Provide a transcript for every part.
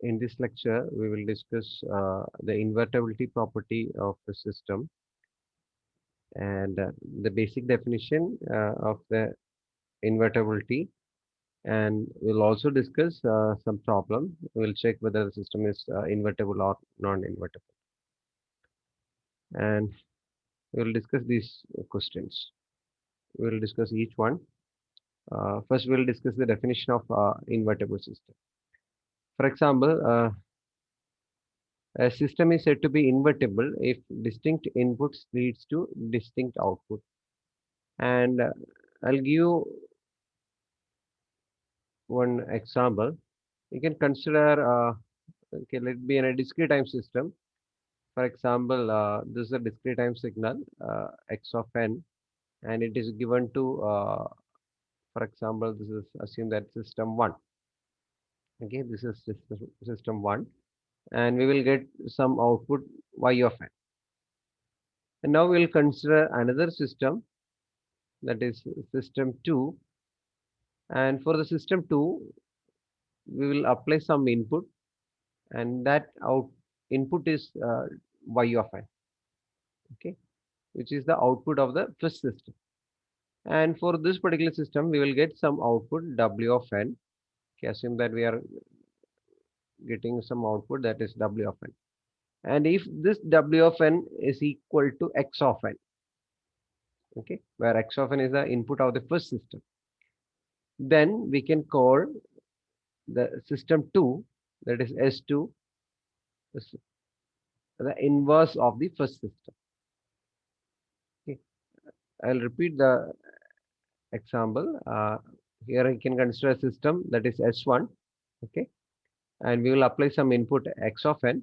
In this lecture, we will discuss the invertibility property of the system and the basic definition of the invertibility. And we'll also discuss some problem. We'll check whether the system is invertible or non-invertible. And we'll discuss these questions. We'll discuss each one. First, we'll discuss the definition of invertible system. For example, a system is said to be invertible if distinct inputs leads to distinct output. And I'll give you one example. You can consider, okay, let it be in a discrete time system. For example, this is a discrete time signal, x of n, and it is given to, for example, this is assume that system 1. Okay, this is system 1, and we will get some output y of n. And now we'll consider another system, that is system 2. And for the system 2, we will apply some input, and that out input is y of n, okay, which is the output of the first system. And for this particular system, we will get some output w of n. Okay, assume that we are getting some output, that is w of n. And if this w of n is equal to x of n, okay, where x of n is the input of the first system, then we can call the system 2, that is S2, the inverse of the first system. Okay. I'll repeat the example. Here I can consider a system that is S1, okay, and we will apply some input x of n,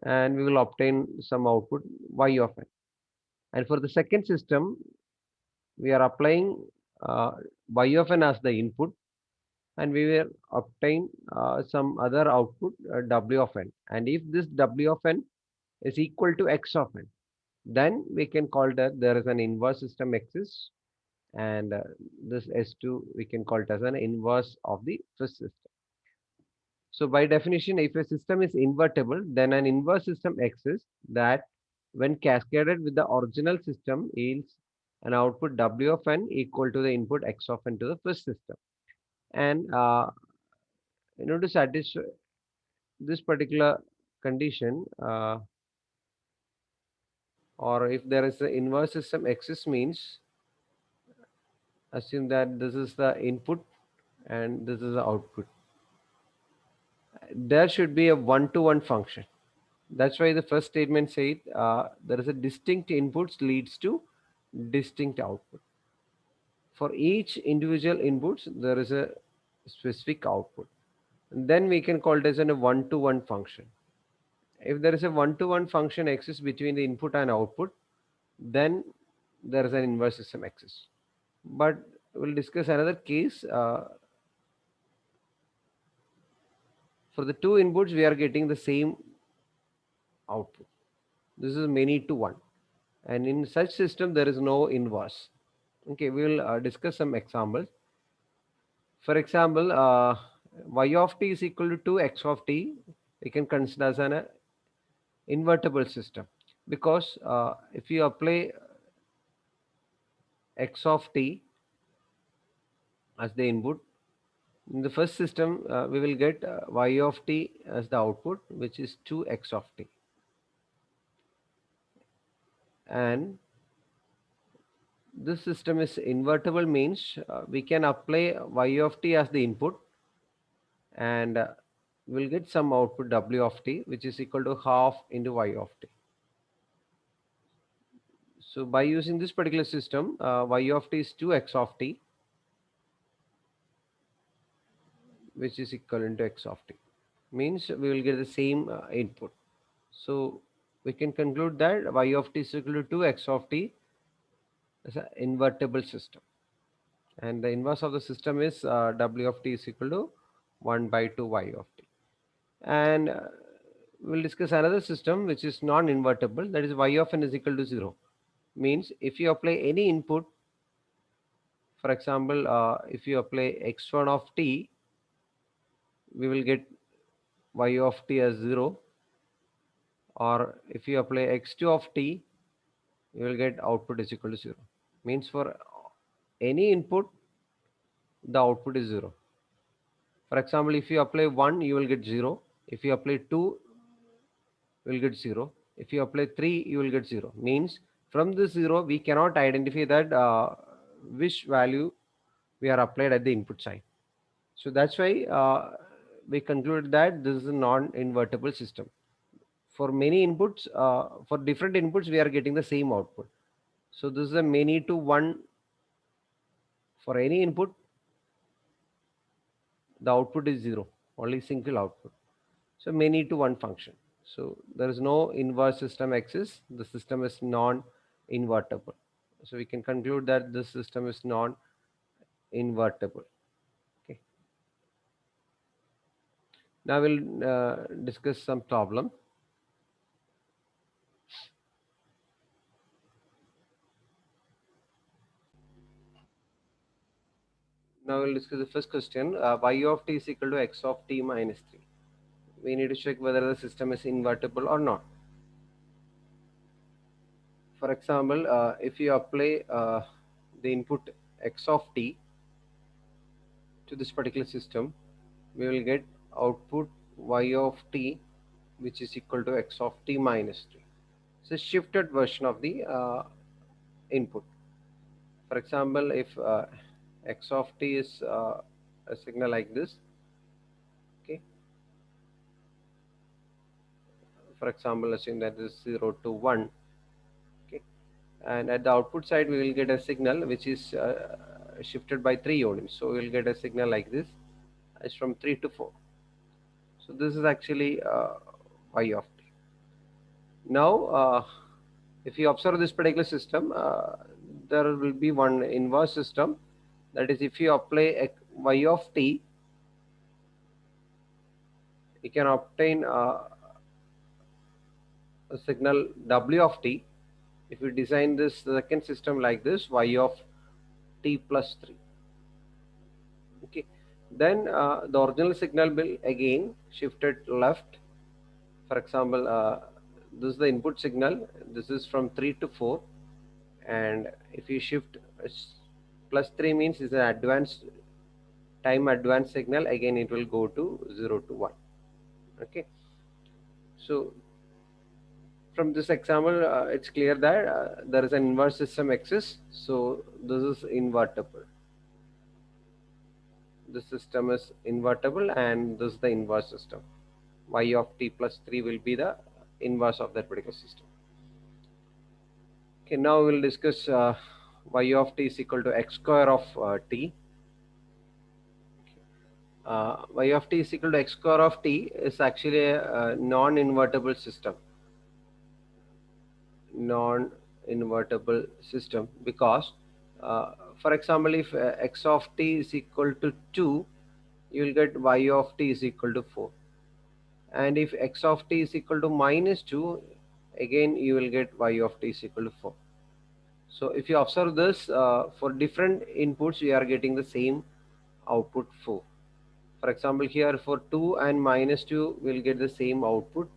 and we will obtain some output y of n. And for the second system, we are applying y of n as the input, and we will obtain some other output w of n. And if this w of n is equal to x of n, then we can call that there is an inverse system exists, and this S2 we can call it as an inverse of the first system. So by definition, if a system is invertible, then an inverse system exists that when cascaded with the original system yields an output W of n equal to the input X of n to the first system. And in order to satisfy this particular condition, or if there is an inverse system exists, means assume that this is the input and this is the output. There should be a one-to-one function. That's why the first statement said there is a distinct inputs leads to distinct output. For each individual inputs, there is a specific output. And then we can call it as a one-to-one function. If there is a one-to-one function exists between the input and output, then there is an inverse system exists. But we'll discuss another case. For the two inputs, we are getting the same output. This is many to one. And in such system, there is no inverse. Okay, we will discuss some examples. For example, y of t is equal to 2x of t. We can consider as an invertible system, because if you apply x of t as the input, in the first system, we will get y of t as the output, which is 2x of t. And this system is invertible, means we can apply y of t as the input, and we'll get some output w of t, which is equal to half into y of t. So by using this particular system, y of t is 2x of t, which is equivalent to x of t. Means we will get the same input. So we can conclude that y of t is equal to 2x of t is an invertible system. And the inverse of the system is w of t is equal to 1 by 2 y of t. And we'll discuss another system which is non-invertible, that is y of n is equal to 0. Means if you apply any input, for example, if you apply x1 of t, we will get y of t as 0, or if you apply x2 of t, you will get output is equal to 0. Means for any input, the output is 0. For example, if you apply 1, you will get 0. If you apply 2, you will get 0. If you apply 3, you will get 0. Means from this 0, we cannot identify that which value we are applied at the input side. So that's why we conclude that this is a non-invertible system. For many inputs, for different inputs, we are getting the same output. So this is a many to one. For any input, the output is 0, only single output. So many to one function. So there is no inverse system exists. The system is non-invertible. So we can conclude that this system is non-invertible. Okay. Now we'll discuss some problem. Now we'll discuss the first question. Y of t is equal to x of t minus 3. We need to check whether the system is invertible or not. For example, if you apply the input x of t to this particular system, we will get output y of t, which is equal to x of t minus 3. It's a shifted version of the input. For example, if x of t is a signal like this, okay. For example, assume that this is 0 to 1, okay. And at the output side, we will get a signal which is shifted by 3 units. So we will get a signal like this. It's from 3 to 4. So this is actually y of t. Now, if you observe this particular system, there will be one inverse system. That is, if you apply a y of t, you can obtain a signal w of t. If you design this second system like this, y of t plus 3. Okay. Then the original signal will again shifted left. For example, this is the input signal. This is from 3 to 4. And if you shift plus 3 means it's an advanced time advanced signal, again it will go to 0 to 1. Okay. So from this example, it's clear that there is an inverse system exists. So this is invertible. This system is invertible and this is the inverse system. Y of t plus 3 will be the inverse of that particular system. Okay, now we'll discuss y of t is equal to x square of t. Y of t is equal to x square of t is actually a non-invertible system. Non-invertible system because, for example, if x of t is equal to 2, you will get y of t is equal to 4. And if x of t is equal to minus 2, again you will get y of t is equal to 4. So if you observe this, for different inputs, we are getting the same output 4. For example, here for 2 and minus 2, we'll get the same output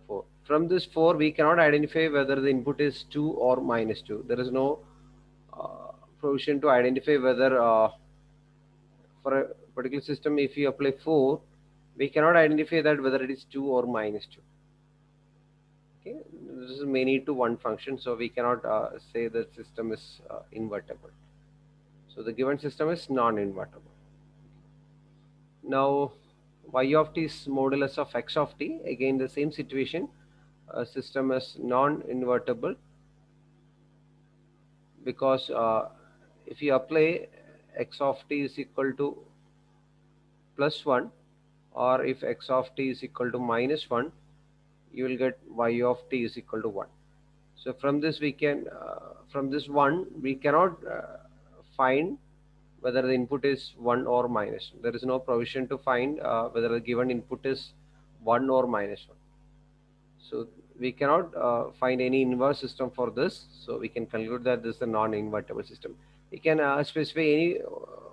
4. From this 4, we cannot identify whether the input is 2 or minus 2. There is no provision to identify whether for a particular system, if you apply 4, we cannot identify that whether it is 2 or minus 2. Okay, this is many to one function, so we cannot say that system is invertible. So the given system is non-invertible. Now y of t is modulus of x of t. Again the same situation. System is non-invertible because if you apply x of t is equal to plus 1, or if x of t is equal to minus 1, you will get y of t is equal to 1. So from this we can, from this 1, we cannot find whether the input is 1 or minus 1. There is no provision to find whether the given input is 1 or minus 1. So we cannot find any inverse system for this. So we can conclude that this is a non-invertible system. You can specify any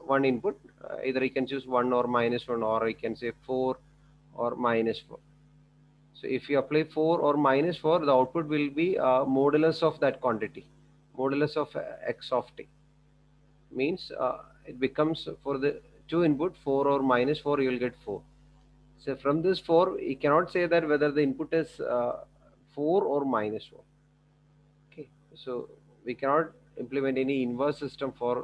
one input. Either you can choose 1 or minus 1, or you can say 4 or minus 4. So if you apply 4 or minus 4, the output will be modulus of that quantity, modulus of x of t. Means it becomes for the two input 4 or minus 4, you will get 4. So from this 4, you cannot say that whether the input is 4 or minus 4. Okay, so we cannot implement any inverse system for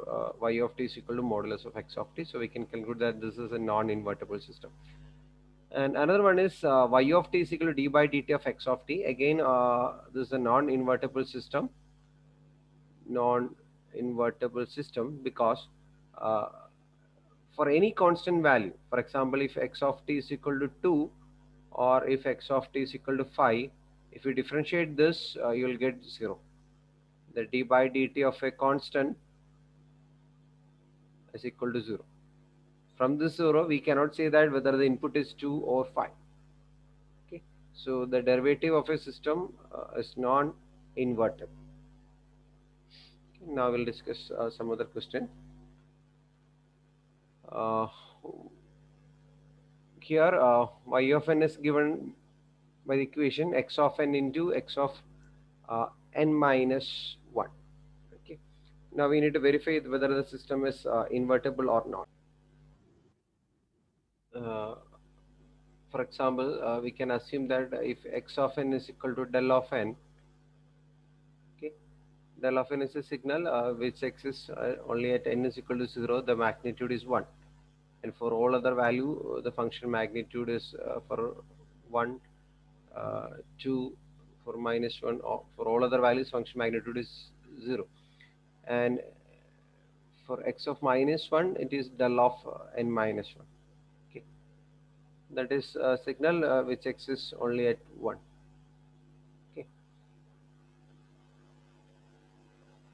y of t is equal to modulus of x of t. So we can conclude that this is a non-invertible system. And another one is y of t is equal to d by dt of x of t. Again, this is a non-invertible system. Non-invertible system because uh, for any constant value, for example, if x of t is equal to 2 or if x of t is equal to 5, if you differentiate this, you will get 0. The d by dt of a constant is equal to 0. From this 0, we cannot say that whether the input is 2 or 5. Okay, so the derivative of a system is non-invertible. Okay, now we'll discuss some other question. Uh, Here y of n is given by the equation x of n into x of n minus 1. Okay, now we need to verify whether the system is invertible or not. uh, for example, we can assume that if x of n is equal to del of n, okay, del of n is a signal which exists only at n is equal to 0, the magnitude is 1. And for all other value, the function magnitude is for 1, 2, for minus 1, or for all other values, function magnitude is 0. And for x of minus 1, it is del of n minus 1. Okay, that is a signal which exists only at 1. Okay,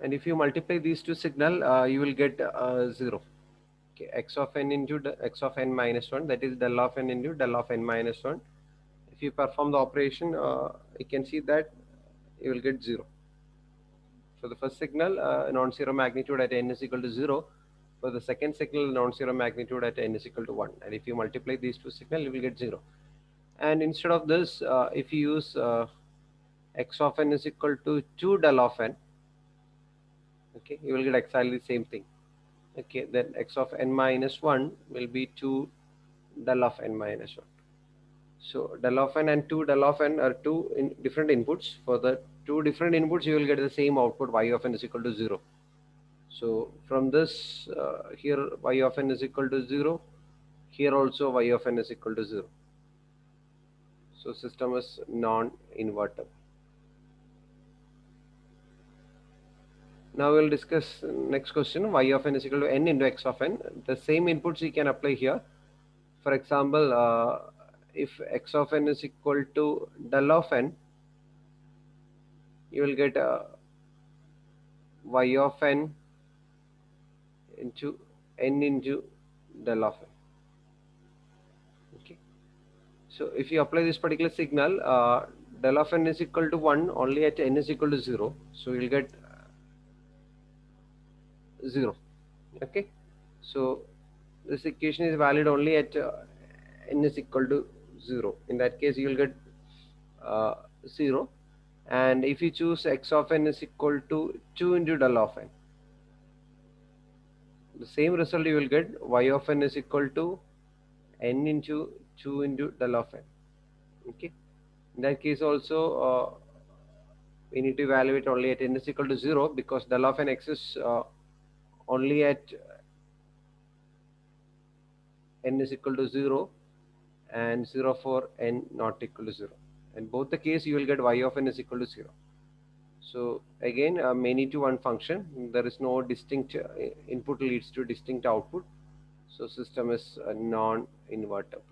and if you multiply these two signal, you will get 0. Okay, x of n into x of n minus 1, that is del of n into del of n minus 1. If you perform the operation, you can see that you will get 0. For the first signal, non-zero magnitude at n is equal to 0. For the second signal, non-zero magnitude at n is equal to 1. And if you multiply these two signals, you will get 0. And instead of this, if you use x of n is equal to 2 del of n, okay, you will get exactly the same thing. Okay, then x of n minus 1 will be 2 del of n minus 1. So del of n and 2 del of n are two different inputs. For the two different inputs, you will get the same output, y of n is equal to 0. So from this, here y of n is equal to 0. Here also y of n is equal to 0. So system is non-invertible. Now we'll discuss next question, y of n is equal to n into x of n. The same inputs you can apply here. For example, if x of n is equal to del of n, you will get y of n into n into del of n. Okay, so if you apply this particular signal, del of n is equal to 1 only at n is equal to 0, so you'll get 0. Okay, so this equation is valid only at n is equal to 0. In that case, you will get 0. And if you choose x of n is equal to 2 into del of n, the same result you will get, y of n is equal to n into 2 into del of n. Okay, in that case also we need to evaluate only at n is equal to 0 because del of n exists only at n is equal to 0 and 0 for n not equal to 0. In both the case, you will get y of n is equal to 0. So again, many to one function. There is no distinct input leads to distinct output. So system is non-invertible.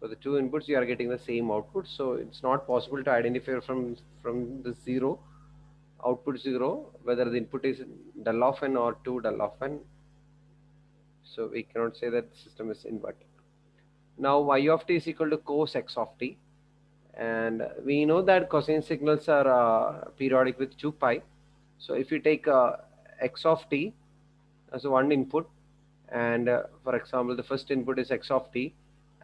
For the two inputs, you are getting the same output. So it's not possible to identify from the 0, output 0, whether the input is del of n or 2 del of n. So we cannot say that the system is invertible. Now y of t is equal to cos x of t. And we know that cosine signals are periodic with 2 pi. So if you take x of t as one input and for example the first input is x of t,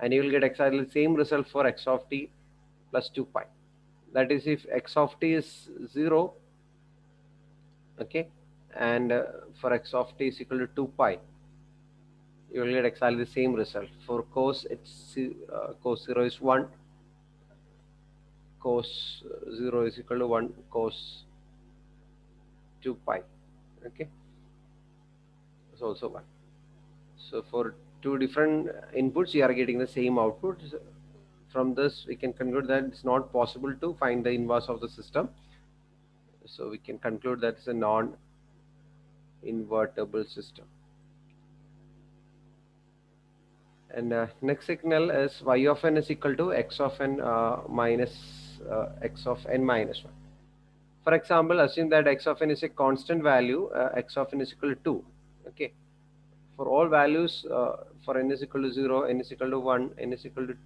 and you will get exactly the same result for x of t plus 2 pi. That is, if x of t is 0, okay, and for x of t is equal to 2 pi, you will get exactly the same result. For cos, cos 0 is 1, cos 0 is equal to 1, cos 2 pi, okay, it's also 1. So for two different inputs, you are getting the same output. From this, we can conclude that it's not possible to find the inverse of the system. So we can conclude that it's a non-invertible system. And next signal is y of n is equal to x of n minus x of n minus 1. For example, assume that x of n is a constant value, x of n is equal to 2. Okay. For all values, for n is equal to 0, n is equal to 1, n is equal to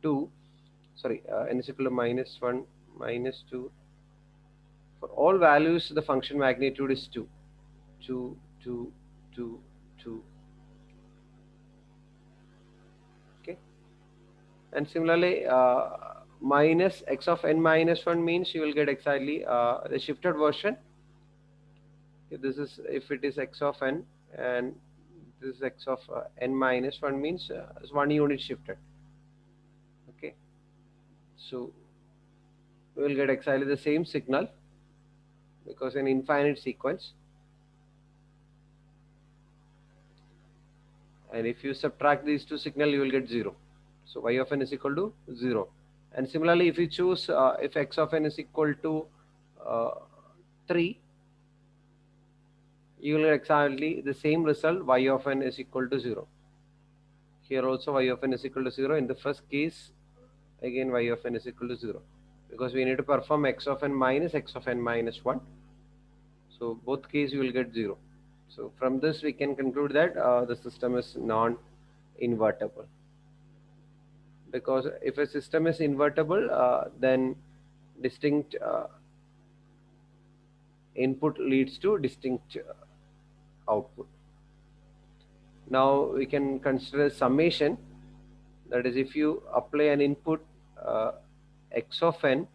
2, sorry, n is equal to minus 1, minus 2. For all values, the function magnitude is 2. 2, 2, 2, 2. Okay. And similarly, minus x of n minus 1 means you will get exactly the shifted version. Okay, this is if it is x of n, and this is x of n minus 1 means it's 1 unit shifted. Okay. So we will get exactly the same signal because an infinite sequence. And if you subtract these two signal, you will get 0. So y of n is equal to 0. And similarly, if you choose if x of n is equal to 3, you will get exactly the same result, y of n is equal to 0. Here also y of n is equal to 0. In the first case, again y of n is equal to 0, because we need to perform x of n minus x of n minus 1. So both case you will get 0. So from this we can conclude that the system is non-invertible. Because if a system is invertible, then distinct input leads to distinct output. Now we can consider summation. That is, if you apply an input x of n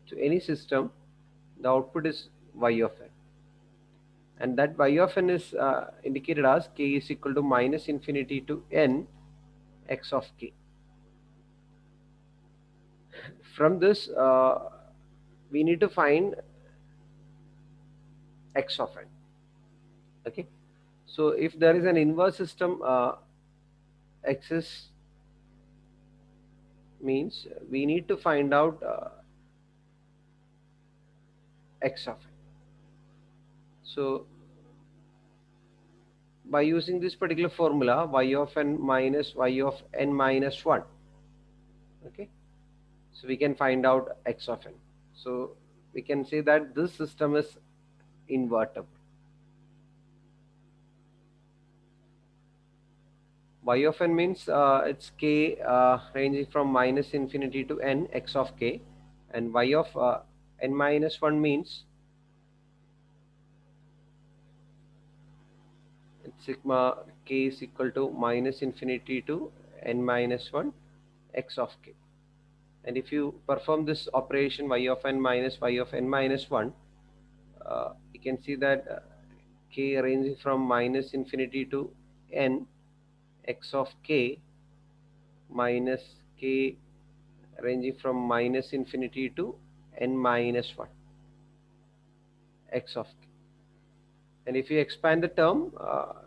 to any system, the output is y of n, and that y of n is indicated as k is equal to minus infinity to n x of k. From this, we need to find x of n. Okay, so if there is an inverse system, x is means we need to find out x of n. So by using this particular formula, y of n minus y of n minus 1, okay, so we can find out x of n. So we can say that this system is invertible. Y of n means it's k ranging from minus infinity to n x of k, and y of n minus 1 means it's sigma k is equal to minus infinity to n minus 1 x of k. And if you perform this operation y of n minus y of n minus 1, you can see that k ranging from minus infinity to n x of k minus k ranging from minus infinity to n minus 1 x of k. And if you expand the term,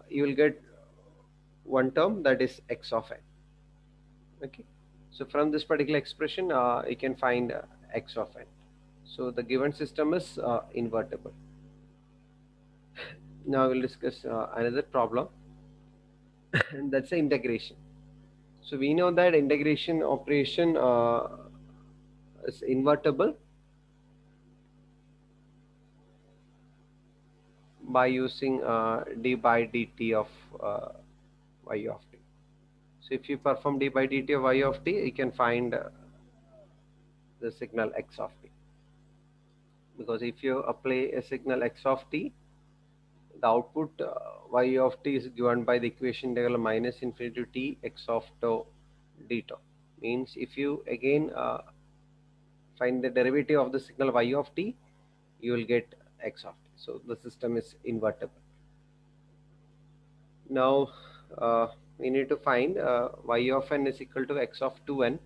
you will get one term, that is x of n. Okay, so from this particular expression, you can find x of n. So the given system is invertible. Now we'll discuss another problem, and that's the integration. So we know that integration operation is invertible by using d by dt of y of t. So if you perform d by dt of y of t, you can find the signal x of t. Because if you apply a signal x of t, The output y of t is given by the equation integral minus infinity to t x of tau d tau. Means if you again find the derivative of the signal y of t, you will get x of t. So the system is invertible. Now we need to find y of n is equal to x of 2n,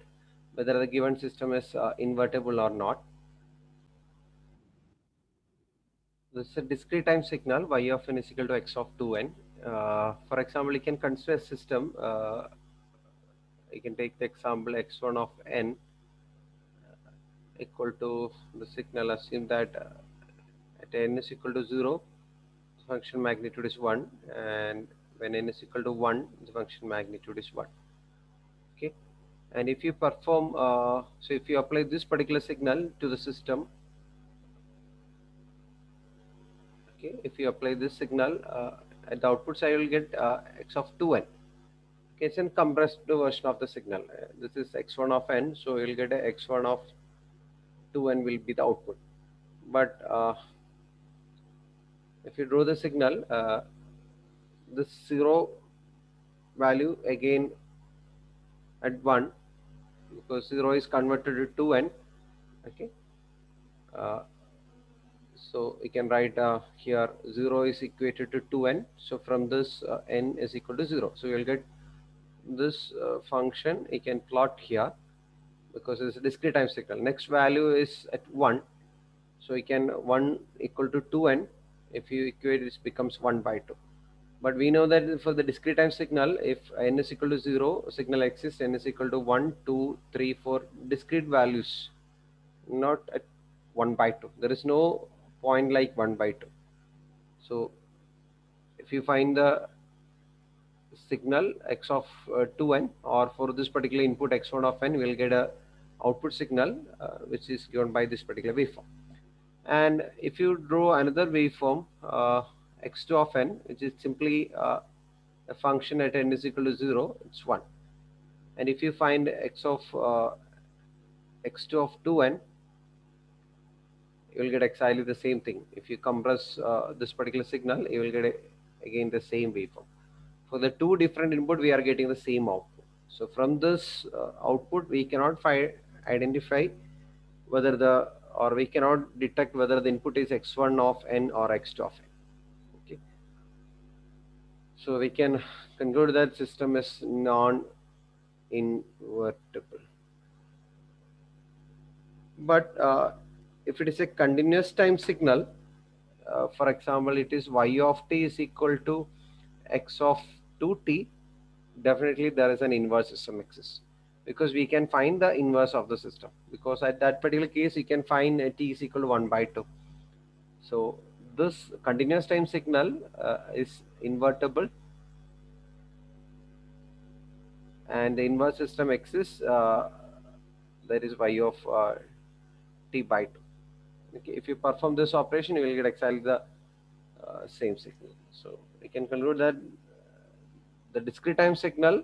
whether the given system is invertible or not. This is a discrete time signal y of n is equal to x of 2n. For example, you can consider a system. You can take the example x1 of n equal to the signal. Assume that at n is equal to 0, the function magnitude is 1, and when n is equal to 1, the function magnitude is 1. Okay, and if you perform, so if you apply this particular signal to the system, okay, if you apply this signal at the output side, you will get x of 2n. Okay, it's a compressed version of the signal. This is x1 of n, so you'll get a x1 of 2n will be the output. But if you draw the signal, this 0 value again at 1, because 0 is converted to 2n. Okay, uh, so we can write here 0 is equated to 2n. So from this n is equal to 0. So you'll get this function. You can plot here because it's a discrete time signal. Next value is at 1. So you can 1 equal to 2n. If you equate, it becomes 1 by 2. But we know that for the discrete time signal, if n is equal to 0, signal exists, n is equal to 1, 2, 3, 4, discrete values, not at 1 by 2. There is no point like 1 by 2. So if you find the signal x of 2n, or for this particular input x1 of n, we will get a output signal which is given by this particular waveform. And if you draw another waveform x2 of n, which is simply a function at n is equal to 0, it's 1. And if you find x of x2 of 2n, you will get exactly the same thing. If you compress this particular signal, you will get again the same waveform. For the two different input, we are getting the same output. So from this output, we cannot identify whether the, or we cannot detect whether the input is x1 of n or x2 of n. Okay, so we can conclude that system is non-invertible. But if it is a continuous time signal, for example, it is y of t is equal to x of 2t, definitely there is an inverse system exists, because we can find the inverse of the system, because at that particular case you can find t is equal to 1 by 2. So this continuous time signal is invertible, and the inverse system exists, there is y of t by 2. Okay, if you perform this operation, you will get exactly the same signal. So we can conclude that the discrete time signal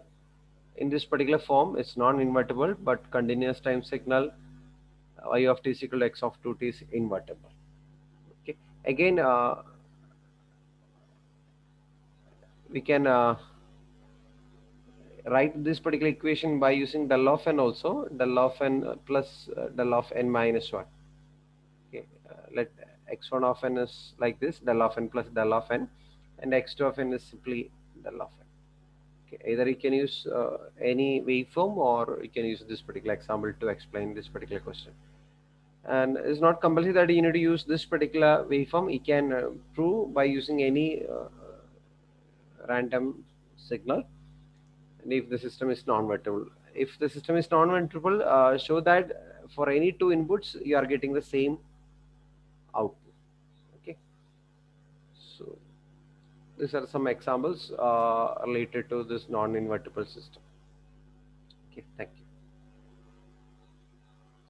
in this particular form is non-invertible, but continuous time signal y of t is equal to x of 2t is invertible. Okay, again we can write this particular equation by using del of n also, del of n plus del of n minus 1. Okay, let x1 of n is like this, del of n plus del of n, and x2 of n is simply del of n. Okay, either you can use any waveform, or you can use this particular example to explain this particular question. And it's not compulsory that you need to use this particular waveform. You can prove by using any random signal, and if the system is non-invertible. If the system is non-invertible, show that for any two inputs you are getting the same output. Okay, so these are some examples related to this non-invertible system. Okay, thank you.